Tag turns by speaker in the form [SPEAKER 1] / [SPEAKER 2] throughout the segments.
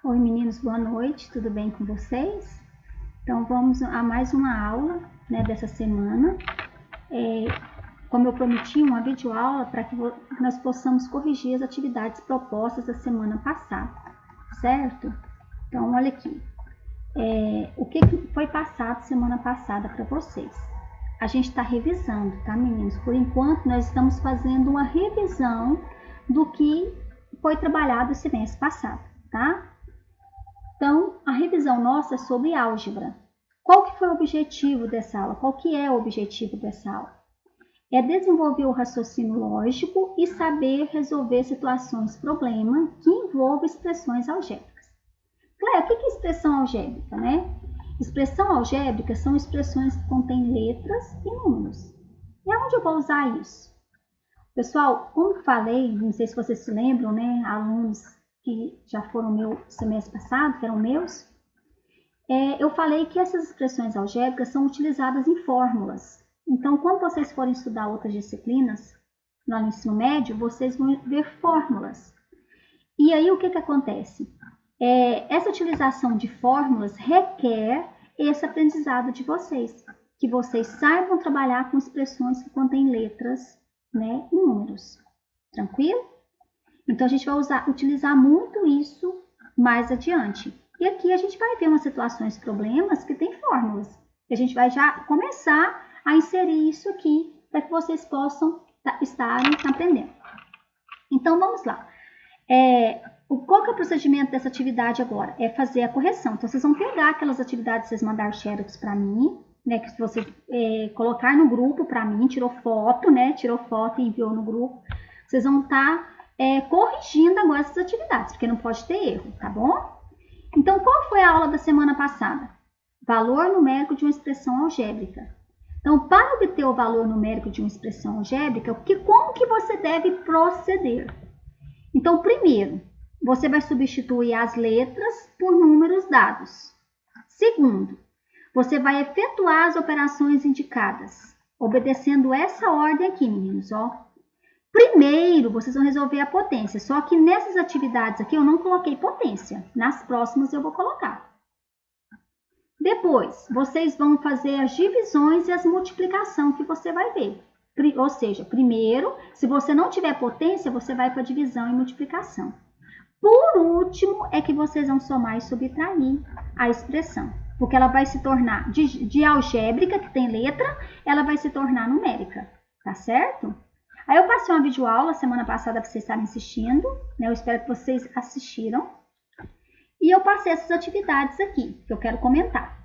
[SPEAKER 1] Oi meninos, boa noite, tudo bem com vocês? Então vamos a mais uma aula, né, dessa semana. Como eu prometi, uma videoaula para que nós possamos corrigir as atividades propostas da semana passada, certo? Então olha aqui, o que foi passado semana passada para vocês? A gente está revisando, tá meninos? Por enquanto nós estamos fazendo uma revisão do que foi trabalhado o semestre passado, tá? Então, a revisão nossa é sobre álgebra. Qual que foi o objetivo dessa aula? Qual que é o objetivo dessa aula? É desenvolver o raciocínio lógico e saber resolver situações problema que envolvem expressões algébricas. Claro, o que é expressão algébrica, né? Expressão algébrica são expressões que contêm letras e números. E aonde eu vou usar isso? Pessoal, como falei, não sei se vocês se lembram, né? Alunos que já foram meu semestre passado, que eram meus, eu falei que essas expressões algébricas são utilizadas em fórmulas. Então, quando vocês forem estudar outras disciplinas lá no ensino médio, vocês vão ver fórmulas. E aí, o que acontece? Essa utilização de fórmulas requer esse aprendizado de vocês, que vocês saibam trabalhar com expressões que contêm letras, né, e números. Tranquilo? Então, a gente vai utilizar muito isso mais adiante. E aqui a gente vai ver umas situações, problemas que tem fórmulas. E a gente vai já começar a inserir isso aqui para que vocês possam estarem aprendendo. Então, vamos lá. Qual que é o procedimento dessa atividade agora? É fazer a correção. Então, vocês vão pegar aquelas atividades que vocês mandaram xerox para mim, né, que vocês colocar no grupo para mim, tirou foto, né, tirou foto e enviou no grupo. Vocês vão estar corrigindo agora essas atividades, porque não pode ter erro, tá bom? Então, qual foi a aula da semana passada? Valor numérico de uma expressão algébrica. Então, para obter o valor numérico de uma expressão algébrica, como que você deve proceder? Então, primeiro, você vai substituir as letras por números dados. Segundo, você vai efetuar as operações indicadas, obedecendo essa ordem aqui, meninos, ó. Primeiro, vocês vão resolver a potência, só que nessas atividades aqui eu não coloquei potência. Nas próximas eu vou colocar. Depois, vocês vão fazer as divisões e as multiplicações que você vai ver. Ou seja, primeiro, se você não tiver potência, você vai para divisão e multiplicação. Por último, é que vocês vão somar e subtrair a expressão, porque ela vai se tornar de algébrica, que tem letra, ela vai se tornar numérica, tá certo? Aí eu passei uma videoaula semana passada para vocês estarem assistindo, né? Eu espero que vocês assistiram. E eu passei essas atividades aqui, que eu quero comentar.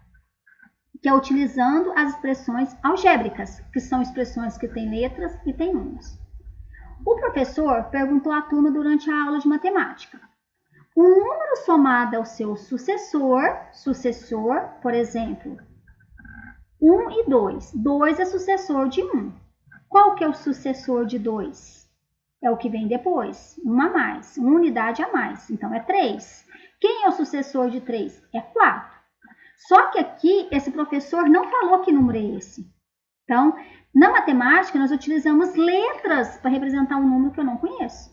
[SPEAKER 1] Que é utilizando as expressões algébricas, que são expressões que têm letras e têm números. O professor perguntou à turma durante a aula de matemática. Um número somado ao seu sucessor, por exemplo, 1 e 2. 2 é sucessor de 1. Qual que é o sucessor de 2? É o que vem depois, 1 a mais, uma unidade a mais, então é 3. Quem é o sucessor de 3? É 4. Só que aqui, esse professor não falou que número é esse. Então, na matemática, nós utilizamos letras para representar um número que eu não conheço.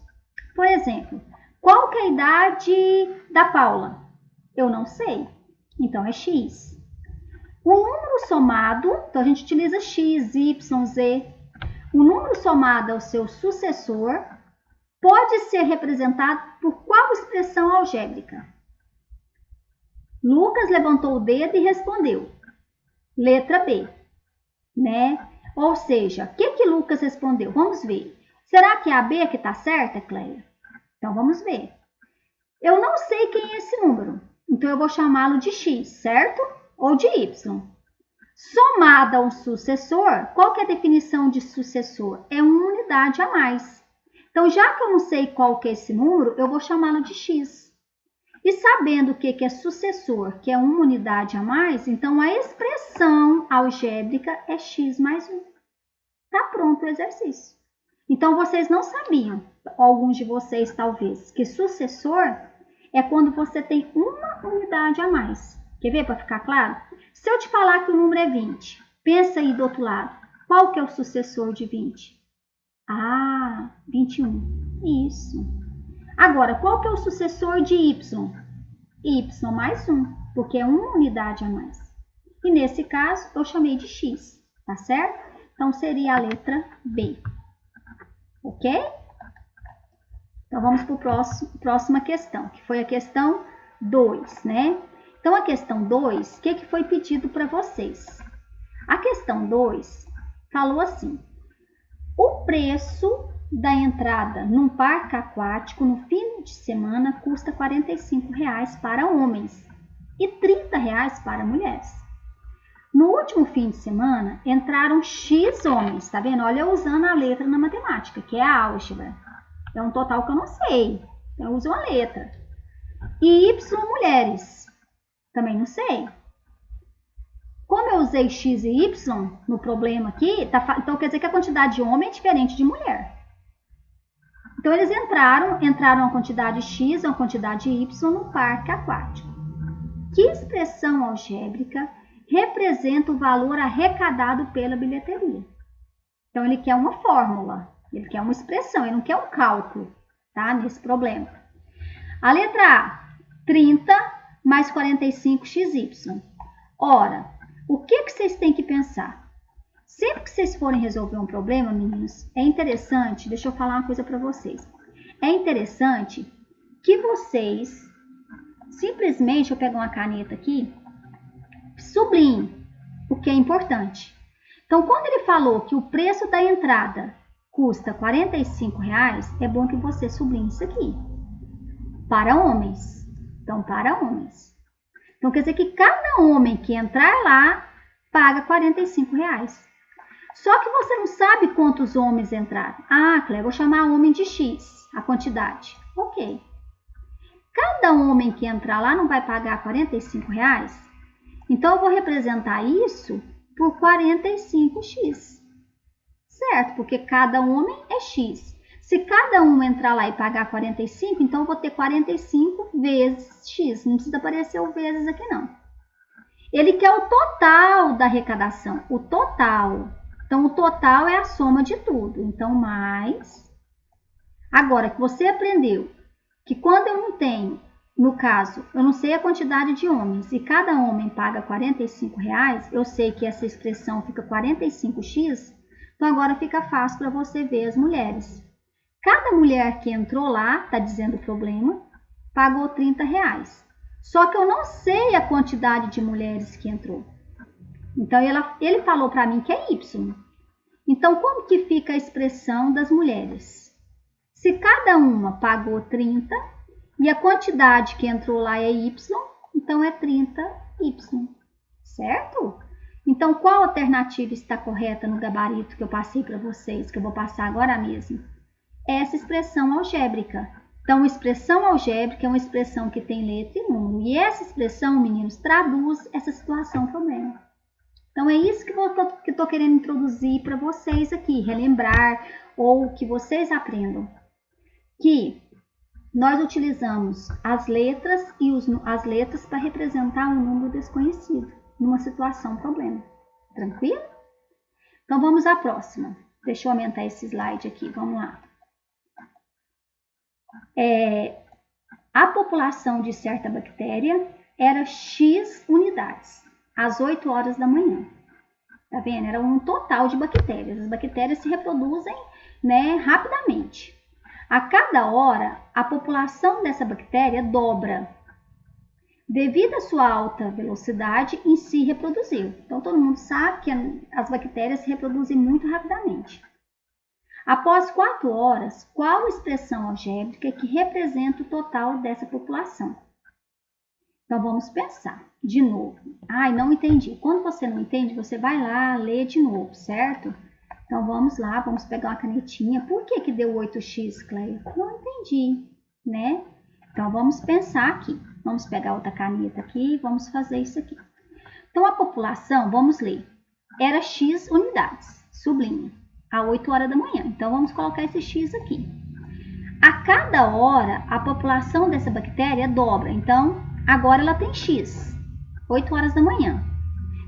[SPEAKER 1] Por exemplo, qual que é a idade da Paula? Eu não sei. Então, é X. O número somado, então a gente utiliza X, Y, Z. O número somado ao seu sucessor pode ser representado por qual expressão algébrica? Lucas levantou o dedo e respondeu. Letra B, né? Ou seja, o que Lucas respondeu? Vamos ver. Será que é a B que está certa, Cleia? Então, vamos ver. Eu não sei quem é esse número, então eu vou chamá-lo de X, certo? Ou de Y. Somado ao sucessor, qual que é a definição de sucessor? É uma unidade a mais. Então, já que eu não sei qual que é esse número, eu vou chamá-lo de X. E sabendo o que é sucessor, que é uma unidade a mais, então a expressão algébrica é X mais 1. Está pronto o exercício. Então, vocês não sabiam, alguns de vocês talvez, que sucessor é quando você tem uma unidade a mais. Quer ver para ficar claro? Se eu te falar que o número é 20, pensa aí do outro lado. Qual que é o sucessor de 20? Ah, 21. Isso. Agora, qual que é o sucessor de Y? y mais 1, porque é uma unidade a mais. E nesse caso, eu chamei de x, tá certo? Então, seria a letra B. Ok? Então, vamos para a próxima questão, que foi a questão 2, né? Então, a questão 2, o que foi pedido para vocês? A questão 2 falou assim: o preço da entrada num parque aquático no fim de semana custa R$ 45 para homens e R$ 30 para mulheres. No último fim de semana, entraram X homens, tá vendo? Olha, eu usando a letra na matemática, que é a álgebra. É um total que eu não sei, então eu uso uma letra. E Y mulheres, também não sei. Como eu usei X e Y no problema aqui, então quer dizer que a quantidade de homem é diferente de mulher. Então, eles entraram uma quantidade X, uma quantidade Y no parque aquático. Que expressão algébrica representa o valor arrecadado pela bilheteria? Então, ele quer uma fórmula, ele quer uma expressão, ele não quer um cálculo, tá? Nesse problema. A letra A, 30 mais 45xy. Ora, o que vocês têm que pensar? Sempre que vocês forem resolver um problema, meninos, é interessante, deixa eu falar uma coisa para vocês. É interessante que vocês, simplesmente, eu pego uma caneta aqui, sublinhem o que é importante. Então, quando ele falou que o preço da entrada custa R$ 45, é bom que você sublinhe isso aqui. Para homens. Então, para homens. Então, quer dizer que cada homem que entrar lá paga R$ 45. Só que você não sabe quantos homens entraram. Ah, Cléia, vou chamar homem de X, a quantidade. Ok. Cada homem que entrar lá não vai pagar R$ 45? Então, eu vou representar isso por 45x. Certo? Porque cada homem é X. Se cada um entrar lá e pagar 45, então eu vou ter 45 vezes X. Não precisa aparecer o vezes aqui, não. Ele quer o total da arrecadação. O total. Então, o total é a soma de tudo. Então, mais. Agora, que você aprendeu que quando eu não tenho, no caso, eu não sei a quantidade de homens e cada homem paga R$ 45, eu sei que essa expressão fica 45x, então agora fica fácil para você ver as mulheres. Cada mulher que entrou lá, está dizendo o problema, pagou R$ 30. Só que eu não sei a quantidade de mulheres que entrou. Então, ele falou para mim que é Y. Então, como que fica a expressão das mulheres? Se cada uma pagou 30 e a quantidade que entrou lá é Y, então é 30Y, certo? Então, qual alternativa está correta no gabarito que eu passei para vocês, que eu vou passar agora mesmo? Essa expressão algébrica. Então, expressão algébrica é uma expressão que tem letra e número. E essa expressão, meninos, traduz essa situação problema. Então, é isso que eu estou querendo introduzir para vocês aqui, relembrar ou que vocês aprendam. Que nós utilizamos as letras e as letras para representar um número desconhecido numa situação problema. Tranquilo? Então, vamos à próxima. Deixa eu aumentar esse slide aqui, vamos lá. A população de certa bactéria era X unidades, às 8 horas da manhã. Tá vendo? Era um total de bactérias. As bactérias se reproduzem, né, rapidamente. A cada hora, a população dessa bactéria dobra, devido à sua alta velocidade em se reproduzir. Então, todo mundo sabe que as bactérias se reproduzem muito rapidamente. Após 4 horas, qual expressão algébrica que representa o total dessa população? Então, vamos pensar de novo. Ai, não entendi. Quando você não entende, você vai lá ler de novo, certo? Então, vamos lá, vamos pegar uma canetinha. Por que deu 8x, Cleia? Não entendi, né? Então, vamos pensar aqui. Vamos pegar outra caneta aqui e vamos fazer isso aqui. Então, a população, vamos ler, era X unidades, sublinha, a 8 horas da manhã. Então, vamos colocar esse X aqui. A cada hora, a população dessa bactéria dobra. Então, agora ela tem X, 8 horas da manhã.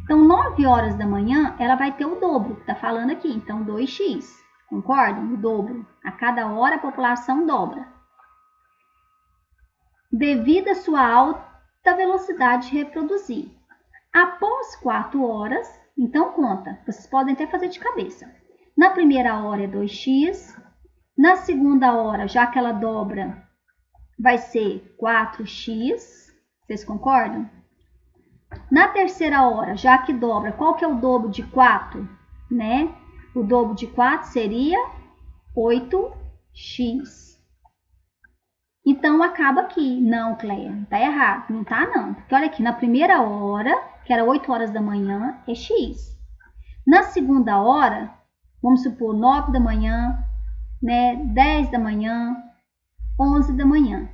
[SPEAKER 1] Então, 9 horas da manhã, ela vai ter o dobro, que está falando aqui. Então, 2x, concordam? O dobro. A cada hora, a população dobra. Devido à sua da velocidade de reproduzir. Após 4 horas, então conta, vocês podem até fazer de cabeça. Na primeira hora é 2x, na segunda hora, já que ela dobra, vai ser 4x, vocês concordam? Na terceira hora, já que dobra, qual que é o dobro de 4? Né? O dobro de 4 seria 8x. Então, acaba aqui. Não, Cleia, tá errado. Não tá, não. Porque olha aqui, na primeira hora, que era 8 horas da manhã, é x. Na segunda hora, vamos supor 9 da manhã, né? 10 da manhã, 11 da manhã.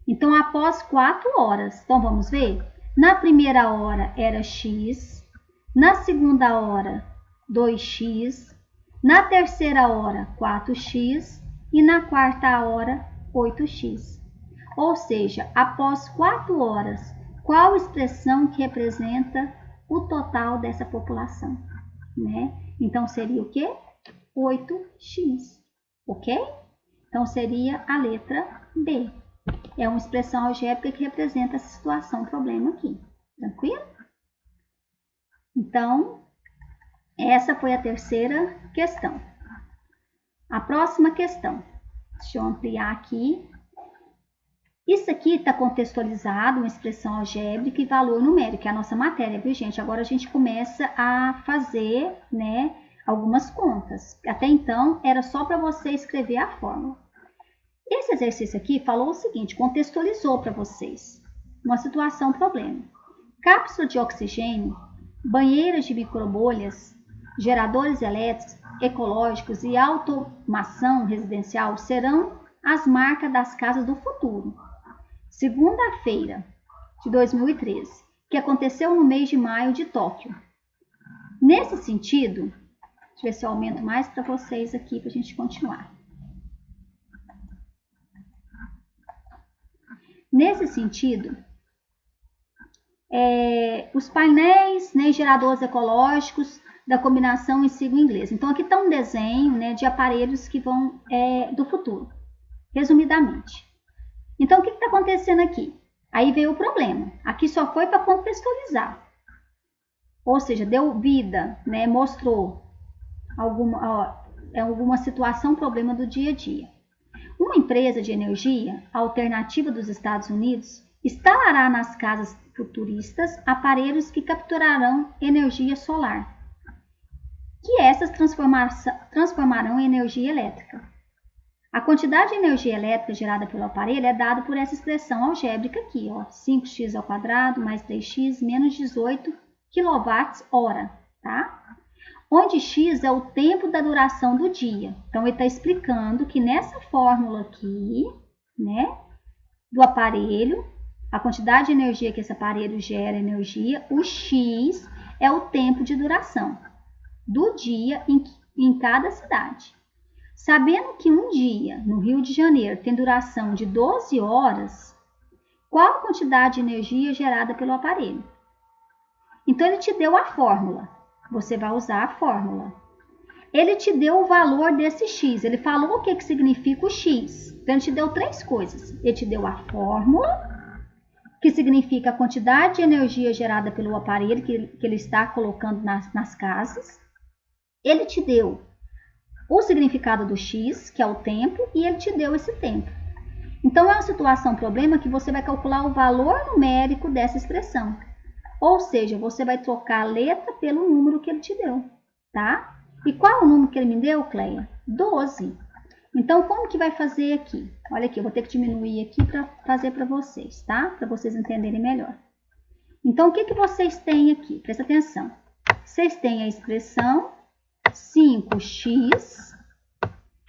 [SPEAKER 1] Então, após 4 horas. Então, vamos ver? Na primeira hora era x, na segunda hora 2x, na terceira hora 4x e na quarta hora 8x. Ou seja, após 4 horas, qual expressão que representa o total dessa população? Né? Então, seria o quê? 8x, ok? Então, seria a letra B. É uma expressão algébrica que representa essa situação, problema aqui. Tranquilo? Então, essa foi a terceira questão. A próxima questão. Deixa eu ampliar aqui. Isso aqui está contextualizado, uma expressão algébrica e valor numérico, é a nossa matéria, viu, gente? Agora a gente começa a fazer, né, algumas contas. Até então, era só para você escrever a fórmula. Esse exercício aqui falou o seguinte, contextualizou para vocês uma situação, problema. Cápsula de oxigênio, banheiras de microbolhas, geradores elétricos, ecológicos e automação residencial serão as marcas das casas do futuro. Segunda-feira de 2013, que aconteceu no mês de maio de Tóquio. Nesse sentido, deixa eu ver se eu aumento mais para vocês aqui para a gente continuar. Nesse sentido, os painéis, né, geradores ecológicos da combinação em sigla inglesa. Então, aqui está um desenho, né, de aparelhos que vão do futuro, resumidamente. Então, o que está acontecendo aqui? Aí veio o problema. Aqui só foi para contextualizar. Ou seja, deu vida, né, mostrou alguma situação, problema do dia a dia. Uma empresa de energia alternativa dos Estados Unidos instalará nas casas futuristas aparelhos que capturarão energia solar, que essas transformarão em energia elétrica. A quantidade de energia elétrica gerada pelo aparelho é dada por essa expressão algébrica aqui, ó, 5x ao quadrado mais 3x menos 18 kWh, tá? Onde x é o tempo da duração do dia. Então, ele está explicando que nessa fórmula aqui, né, do aparelho, a quantidade de energia que esse aparelho gera energia, o x é o tempo de duração do dia em cada cidade. Sabendo que um dia no Rio de Janeiro tem duração de 12 horas, qual a quantidade de energia gerada pelo aparelho? Então, ele te deu a fórmula. Você vai usar a fórmula. Ele te deu o valor desse x. Ele falou o que significa o x. Então, ele te deu 3 coisas. Ele te deu a fórmula, que significa a quantidade de energia gerada pelo aparelho que ele está colocando nas casas. Ele te deu o significado do x, que é o tempo, e ele te deu esse tempo. Então, é uma situação, problema, que você vai calcular o valor numérico dessa expressão. Ou seja, você vai trocar a letra pelo número que ele te deu, tá? E qual é o número que ele me deu, Cleia? 12. Então, como que vai fazer aqui? Olha aqui, eu vou ter que diminuir aqui para fazer para vocês, tá? Para vocês entenderem melhor. Então, o que vocês têm aqui? Presta atenção. Vocês têm a expressão 5x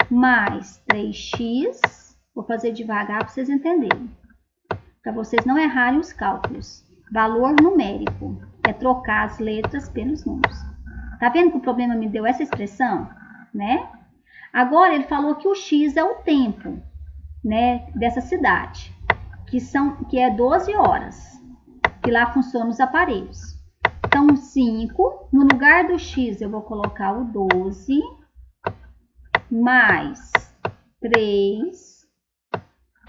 [SPEAKER 1] mais 3x. Vou fazer devagar para vocês entenderem. Para vocês não errarem os cálculos. Valor numérico é trocar as letras pelos números. Tá vendo que o problema me deu essa expressão, né? Agora ele falou que o x é o tempo, né, dessa cidade, que é 12 horas, que lá funcionam os aparelhos. Então, 5, no lugar do x eu vou colocar o 12 mais 3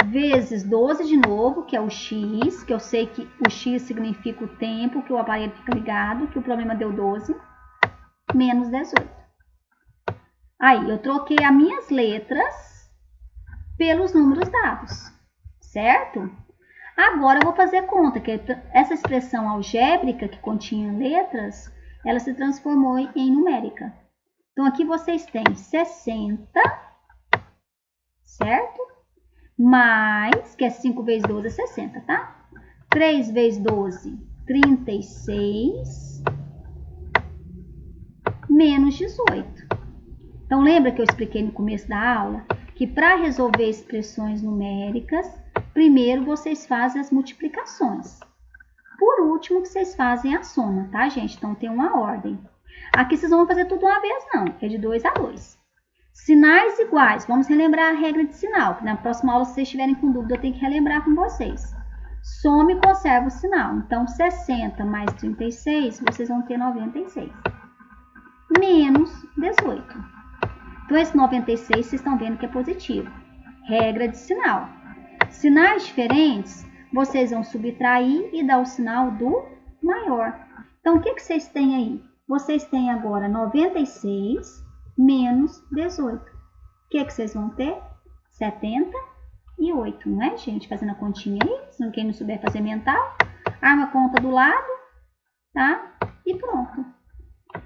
[SPEAKER 1] vezes 12 de novo, que é o x, que eu sei que o x significa o tempo que o aparelho fica ligado, que o problema deu 12, menos 18. Aí, eu troquei as minhas letras pelos números dados, certo? Agora, eu vou fazer conta, que essa expressão algébrica que continha letras, ela se transformou em numérica. Então, aqui vocês têm 60, certo? Mais, que é 5 vezes 12 é 60, tá? 3 vezes 12, 36, menos 18. Então, lembra que eu expliquei no começo da aula que para resolver expressões numéricas, primeiro vocês fazem as multiplicações. Por último, que vocês fazem a soma, tá, gente? Então, tem uma ordem. Aqui vocês não vão fazer tudo uma vez, não. É de 2 a 2. Sinais iguais. Vamos relembrar a regra de sinal. Que na próxima aula, se vocês estiverem com dúvida, eu tenho que relembrar com vocês. Soma e conserva o sinal. Então, 60 mais 36, vocês vão ter 96. Menos 18. Então, esse 96, vocês estão vendo que é positivo. Regra de sinal. Sinais diferentes, vocês vão subtrair e dar o sinal do maior. Então, o que vocês têm aí? Vocês têm agora 96 menos 18. O que vocês vão ter? 78, não é, gente? Fazendo a continha aí. Se quem não souber fazer mental, arma a conta do lado, tá? E pronto.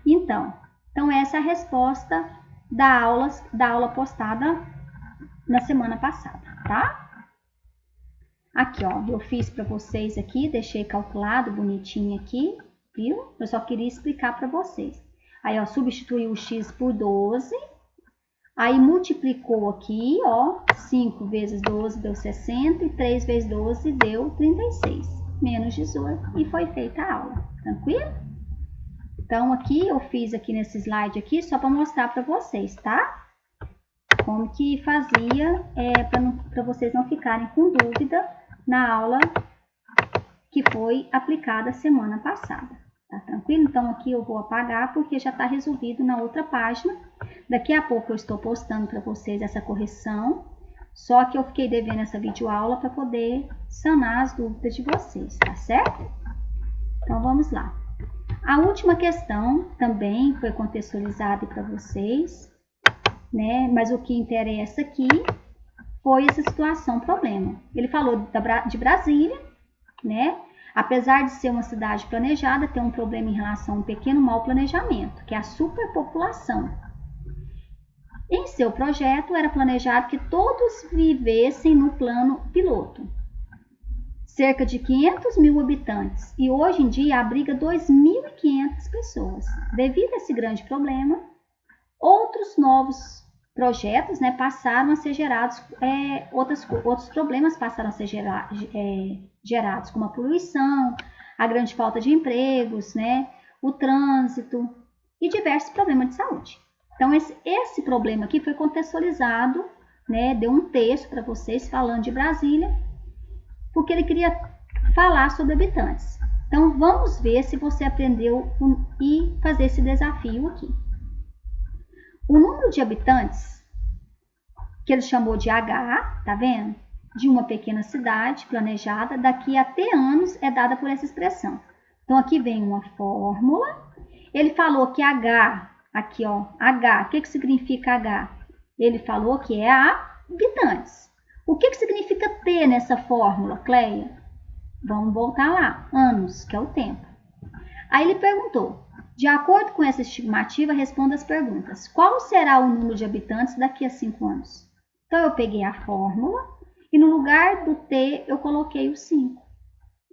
[SPEAKER 1] Então essa é a resposta da aula postada na semana passada, tá? Aqui, ó, eu fiz para vocês aqui, deixei calculado bonitinho aqui, viu? Eu só queria explicar para vocês. Aí, ó, substituiu o x por 12, aí multiplicou aqui, ó, 5 vezes 12 deu 60 e 3 vezes 12 deu 36, menos 18, e foi feita a aula, tranquilo? Então, aqui eu fiz aqui nesse slide aqui só para mostrar para vocês, tá? Como que fazia, para vocês não ficarem com dúvida na aula que foi aplicada semana passada, tá tranquilo? Então, aqui eu vou apagar porque já está resolvido na outra página. Daqui a pouco eu estou postando para vocês essa correção, só que eu fiquei devendo essa videoaula para poder sanar as dúvidas de vocês, tá certo? Então, vamos lá. A última questão também foi contextualizada para vocês, né? Mas o que interessa aqui foi essa situação, problema. Ele falou de Brasília, né? Apesar de ser uma cidade planejada, tem um problema em relação a um pequeno mau planejamento, que é a superpopulação. Em seu projeto, era planejado que todos vivessem no plano piloto. Cerca de 500 mil habitantes, e hoje em dia abriga 2.500 pessoas. Devido a esse grande problema, outros novos projetos, né, passaram a ser gerados, outros problemas passaram a ser gerados, como a poluição, a grande falta de empregos, né, o trânsito e diversos problemas de saúde. Então, esse problema aqui foi contextualizado, né, deu um texto para vocês falando de Brasília, porque ele queria falar sobre habitantes. Então, vamos ver se você aprendeu e fazer esse desafio aqui. O número de habitantes, que ele chamou de H, tá vendo? De uma pequena cidade planejada, daqui a T anos é dada por essa expressão. Então, aqui vem uma fórmula. Ele falou que H, aqui ó, H, o que significa H? Ele falou que é habitantes. O que significa T nessa fórmula, Cleia? Vamos voltar lá, anos, que é o tempo. Aí ele perguntou, de acordo com essa estimativa, responda as perguntas. Qual será o número de habitantes daqui a 5 anos? Então, eu peguei a fórmula e no lugar do T, eu coloquei o 5,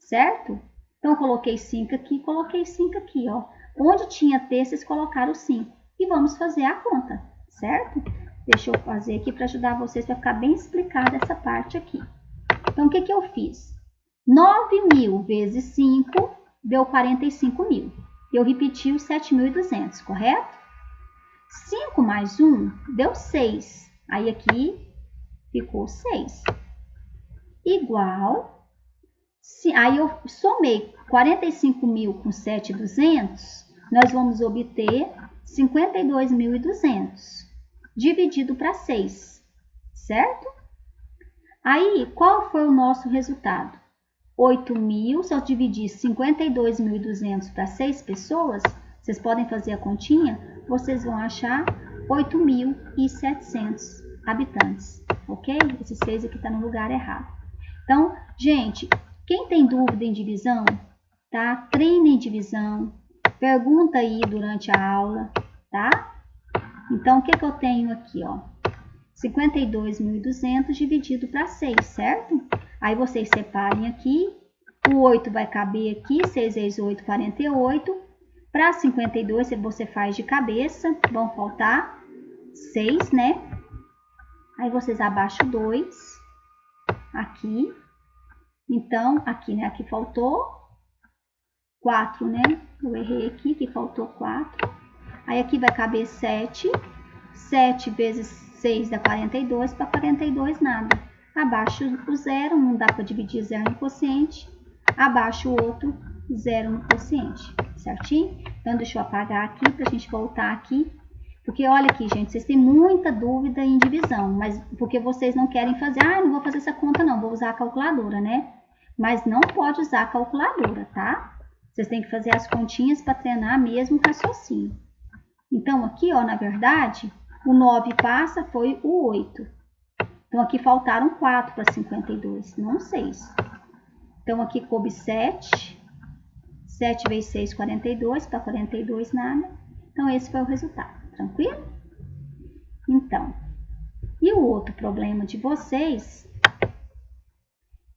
[SPEAKER 1] certo? Então, eu coloquei 5 aqui, coloquei 5 aqui, ó. Onde tinha T, vocês colocaram o 5. E vamos fazer a conta, certo? Deixa eu fazer aqui para ajudar vocês, para ficar bem explicada essa parte aqui. Então, o que eu fiz? 9.000 vezes 5 deu 45.000. Eu repeti os 7.200, correto? 5 mais 1 deu 6. Aí, aqui ficou 6. Igual. Aí, eu somei 45.000 com 7.200, nós vamos obter 52.200. Dividido para 6, certo? Aí, qual foi o nosso resultado? 8.000, se eu dividir 52.200 para 6 pessoas, vocês podem fazer a continha, vocês vão achar 8.700 habitantes, ok? Esse 6 aqui está no lugar errado. Então, gente, quem tem dúvida em divisão, tá? Treine em divisão, pergunta aí durante a aula, tá? Então, o que eu tenho aqui, ó? 52.200 dividido para 6, certo? Aí vocês separem aqui, o 8 vai caber aqui, 6 vezes 8, 48. Para 52, você faz de cabeça, vão faltar 6, né? Aí vocês abaixam 2, aqui. Então, aqui, né? Aqui faltou 4, né? Eu errei aqui, que faltou 4. Aí aqui vai caber 7. 7 vezes 6 dá 42, para 42 nada. Abaixo o 0, não dá para dividir 0 no quociente. Abaixo o outro, 0 no quociente, certinho? Então, deixa eu apagar aqui para a gente voltar aqui. Porque olha aqui, gente, vocês têm muita dúvida em divisão, mas porque vocês não querem fazer, não vou fazer essa conta não, vou usar a calculadora, né? Mas não pode usar a calculadora, tá? Vocês têm que fazer as continhas para treinar mesmo o raciocínio. Então, aqui, ó, na verdade, o 9 passa, foi o 8. Então, aqui faltaram 4 para 52, não 6. Então, aqui coube 7. 7 vezes 6, 42. Para 42, nada. Então, esse foi o resultado. Tranquilo? Então, e o outro problema de vocês,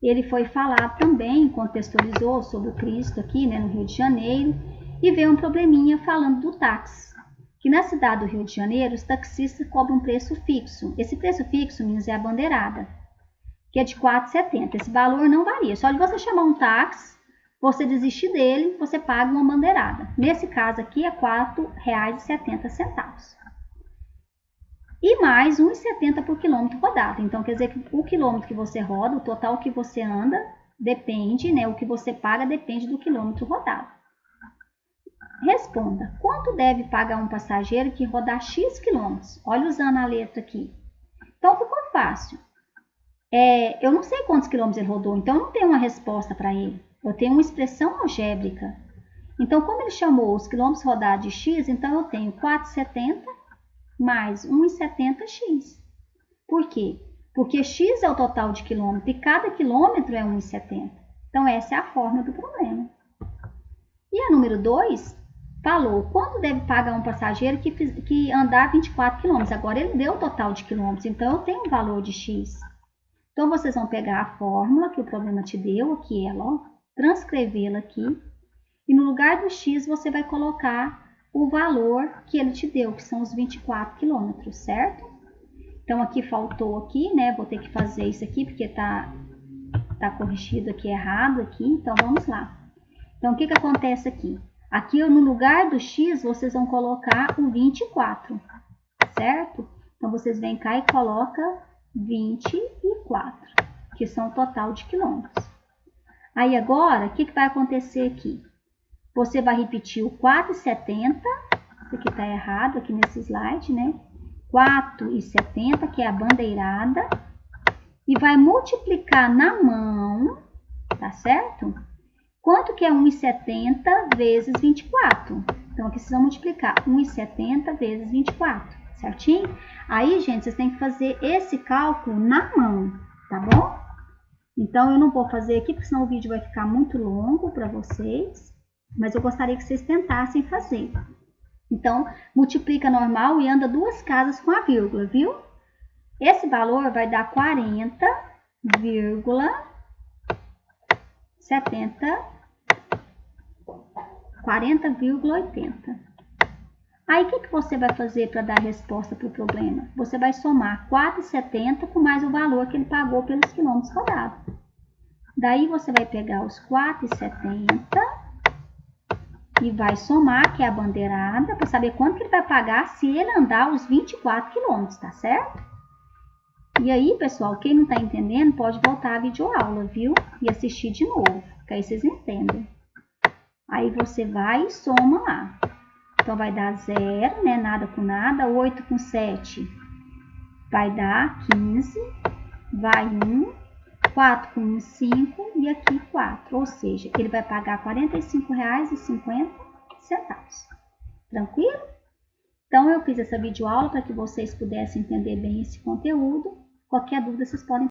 [SPEAKER 1] ele foi falar também, contextualizou sobre o Cristo aqui, né, no Rio de Janeiro, e veio um probleminha falando do táxi. Que na cidade do Rio de Janeiro, os taxistas cobram um preço fixo. Esse preço fixo, meninas, é a bandeirada, que é de R$ 4,70. Esse valor não varia. Só de você chamar um táxi, você desistir dele, você paga uma bandeirada. Nesse caso aqui é R$ 4,70. E mais R$ 1,70 por quilômetro rodado. Então, quer dizer que o quilômetro que você roda, o total que você anda, depende, né? O que você paga depende do quilômetro rodado. Responda, quanto deve pagar um passageiro que rodar X quilômetros? Olha usando a letra aqui. Então, ficou fácil. Eu não sei quantos quilômetros ele rodou, então eu não tenho uma resposta para ele. Eu tenho uma expressão algébrica. Então, como ele chamou os quilômetros rodados de X, então eu tenho 4,70 mais 1,70x. Por quê? Porque X é o total de quilômetro e cada quilômetro é 1,70. Então, essa é a forma do problema. E a número 2 falou quanto deve pagar um passageiro que andar 24 quilômetros. Agora, ele deu o total de quilômetros, então eu tenho um valor de X. Então, vocês vão pegar a fórmula que o problema te deu, aqui ela, ó, transcrevê-la aqui. E no lugar do X, você vai colocar o valor que ele te deu, que são os 24 quilômetros, certo? Então, aqui faltou aqui, né? Vou ter que fazer isso aqui, porque tá corrigido aqui errado aqui. Então, vamos lá. Então, o que acontece aqui? Aqui, no lugar do X, vocês vão colocar o 24, certo? Então, vocês vêm cá e colocam 24, que são o total de quilômetros. Aí, agora, o que vai acontecer aqui? Você vai repetir o 4,70, isso aqui está errado aqui nesse slide, né? 4,70, que é a bandeirada, e vai multiplicar na mão, tá certo? Quanto que é 1,70 vezes 24? Então, aqui vocês vão multiplicar 1,70 vezes 24, certinho? Aí, gente, vocês têm que fazer esse cálculo na mão, tá bom? Então, eu não vou fazer aqui, porque senão o vídeo vai ficar muito longo para vocês, mas eu gostaria que vocês tentassem fazer. Então, multiplica normal e anda 2 casas com a vírgula, viu? Esse valor vai dar 40,80. Aí, o que você vai fazer para dar a resposta para o problema? Você vai somar 4,70 com mais o valor que ele pagou pelos quilômetros rodados. Daí, você vai pegar os 4,70 e vai somar, que é a bandeirada, para saber quanto que ele vai pagar se ele andar os 24 quilômetros, tá certo? E aí, pessoal, quem não está entendendo, pode voltar à videoaula, viu? E assistir de novo, que aí vocês entendem. Aí você vai e soma lá. Então, vai dar 0, né? Nada com nada. 8 com 7 vai dar 15.
[SPEAKER 2] vai 1, 4 com 1, 5 e aqui 4. Ou seja, ele vai pagar R$ 45,50. Tranquilo? Então, eu fiz essa videoaula para que vocês pudessem entender bem esse conteúdo. Qualquer dúvida, vocês podem